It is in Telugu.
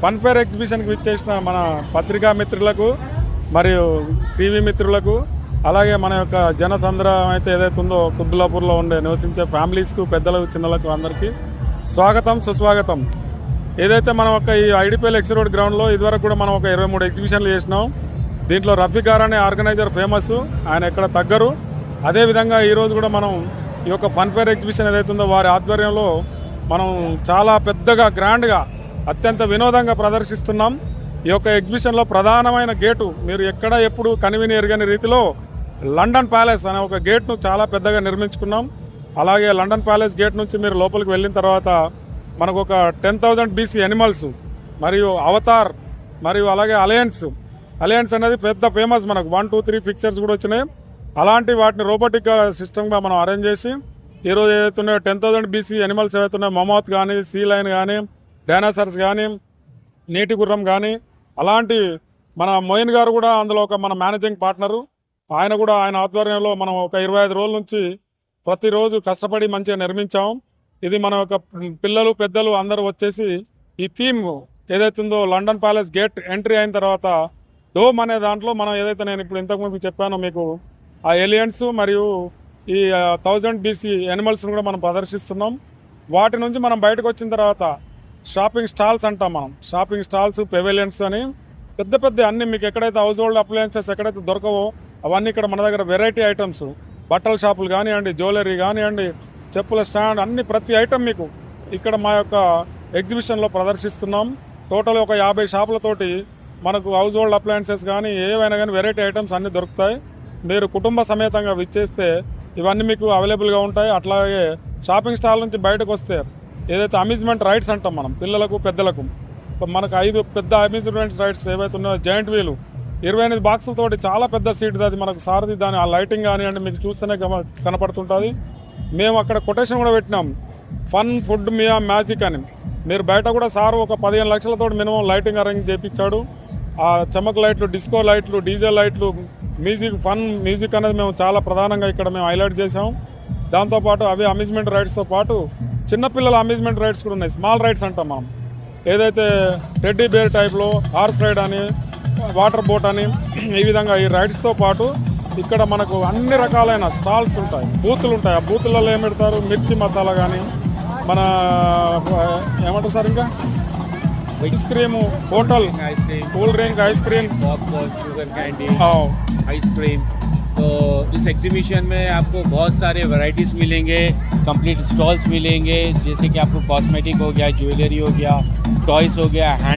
ఫన్ ఫేర్ ఎగ్జిబిషన్కి విచ్చేసిన మన పత్రికా మిత్రులకు మరియు టీవీ మిత్రులకు అలాగే మన యొక్క జనసంద్రం అయితే ఏదైతే ఉందో కుబ్బులాపూర్లో ఉండే నివసించే ఫ్యామిలీస్కు పెద్దలకు చిన్నలకు అందరికీ స్వాగతం సుస్వాగతం. ఏదైతే మనం ఒక ఈ ఐడిపిఎల్ ఎక్స్ రోడ్ గ్రౌండ్లో ఇదివరకు కూడా మనం ఒక 23 ఎగ్జిబిషన్లు చేసినాం. దీంట్లో రఫీ గారు అనే ఆర్గనైజర్ ఫేమస్, ఆయన ఎక్కడ తగ్గరు. అదేవిధంగా ఈరోజు కూడా మనం ఈ యొక్క ఫన్ ఫేర్ ఎగ్జిబిషన్ ఏదైతే ఉందో వారి ఆధ్వర్యంలో మనం చాలా పెద్దగా గ్రాండ్గా అత్యంత వినోదంగా ప్రదర్శిస్తున్నాం. ఈ యొక్క ఎగ్జిబిషన్లో ప్రధానమైన గేటు మీరు ఎక్కడ ఎప్పుడు కనివిని ఎరగని రీతిలో లండన్ ప్యాలెస్ అనే ఒక గేట్ను చాలా పెద్దగా నిర్మించుకున్నాం. అలాగే లండన్ ప్యాలెస్ గేట్ నుంచి మీరు లోపలికి వెళ్ళిన తర్వాత మనకు ఒక 10,000 BC ఎనిమల్స్ మరియు అవతార్ మరియు అలాగే అలయన్స్ అనేది పెద్ద ఫేమస్. మనకు 1, 2, 3 పిక్చర్స్ కూడా వచ్చినాయి. అలాంటి వాటిని రోబోటిక్ సిస్టమ్గా మనం అరేంజ్ చేసి ఈరోజు ఏదైతున్నాయో 10,000 BC ఎనిమల్స్ ఏవైతున్నాయో మమోత్ కానీ, సీ లైన్ కానీ, డైనాసర్స్ కానీ, నీటి గుర్రం కానీ, అలాంటి మన మోయిన్ గారు కూడా అందులో ఒక మన మేనేజింగ్ పార్ట్నరు. ఆయన ఆధ్వర్యంలో మనం ఒక 25 రోజుల నుంచి ప్రతిరోజు కష్టపడి మంచిగా నిర్మించాం. ఇది మన యొక్క పిల్లలు పెద్దలు అందరూ వచ్చేసి ఈ థీమ్ ఏదైతుందో లండన్ ప్యాలెస్ గేట్ ఎంట్రీ అయిన తర్వాత డోమ్ అనే దాంట్లో మనం ఏదైతే నేను ఇప్పుడు ఇంతకుముందు చెప్పానో మీకు ఆ ఎలియన్స్ మరియు ఈ 1000 BC ఎనిమల్స్ని కూడా మనం ప్రదర్శిస్తున్నాం. వాటి నుంచి మనం బయటకు వచ్చిన తర్వాత షాపింగ్ స్టాల్స్ అంటాం మనం. షాపింగ్ స్టాల్స్, పెవిలియన్స్ అని పెద్ద అన్నీ మీకు ఎక్కడైతే హౌస్ హోల్డ్ అప్లయన్సెస్ ఎక్కడైతే దొరకవో అవన్నీ ఇక్కడ మన దగ్గర వెరైటీ ఐటమ్స్, బట్టల షాపులు కానివ్వండి, జ్యువెలరీ కానివ్వండి, చెప్పుల స్టాండ్, అన్ని ప్రతి ఐటమ్ మీకు ఇక్కడ మా యొక్క ఎగ్జిబిషన్లో ప్రదర్శిస్తున్నాం. టోటల్ ఒక 50 షాపులతోటి మనకు హౌస్ హోల్డ్ అప్లయన్సెస్ కానీ ఏవైనా కానీ వెరైటీ ఐటమ్స్ అన్నీ దొరుకుతాయి. మీరు కుటుంబ సమేతంగా విచ్చేస్తే ఇవన్నీ మీకు అవైలబుల్గా ఉంటాయి. అట్లాగే షాపింగ్ స్టాల్ నుంచి బయటకు వస్తే ఏదైతే అమ్యూజ్మెంట్ రైడ్స్ అంటాం మనం పిల్లలకు పెద్దలకు, మనకు 5 పెద్ద అమ్యూజ్మెంట్ రైడ్స్ ఏవైతే ఉన్నాయో జాయింట్ వీలు 28 బాక్సులతోటి చాలా పెద్ద సీట్, అది మనకు సారథి దాని ఆ లైటింగ్ కానివ్వండి మీకు చూస్తేనే కనపడుతుంటుంది. మేము అక్కడ కొటేషన్ కూడా పెట్టినాం, ఫన్ ఫుడ్ మియా మ్యాజిక్ అని. మీరు బయట కూడా సార్ ఒక 15 లక్షలతో మినిమం లైటింగ్ అరేంజ్ చేయించాడు. ఆ చమక్ లైట్లు, డిస్కో లైట్లు, డీజే లైట్లు, మ్యూజిక్ అనేది మేము చాలా ప్రధానంగా ఇక్కడ మేము హైలైట్ చేసాం. దాంతోపాటు అవి అమ్యూజ్మెంట్ రైడ్స్తో పాటు చిన్నపిల్లల అమ్యూజ్మెంట్ రైడ్స్ కూడా ఉన్నాయి. స్మాల్ రైడ్స్ అంటాం మనం, ఏదైతే టెడ్డీ బేర్ టైప్లో, హార్స్ రైడ్ అని, వాటర్ బోట్ అని, ఈ విధంగా ఈ రైడ్స్తో పాటు ఇక్కడ మనకు అన్ని రకాలైన స్టాల్స్ ఉంటాయి, బూతులు ఉంటాయి. ఆ బూతులలో ఏం పెడతారు, మిర్చి మసాలా కానీ, మన ఏమంటారు సార్ ఇంకా ice cream, hotel, cool drink, ice cream, popcorn, sugar candy, ice cream. तो इस एग्जीबिशन में आपको बहुत सारे वैरायटीज़ मिलेंगे, कंप्लीट स्टॉल्स मिलेंगे, जैसे कि आपको कॉस्मेटिक हो गया, ज्वेलरी हो गया, टॉयज़ हो गया, हैंड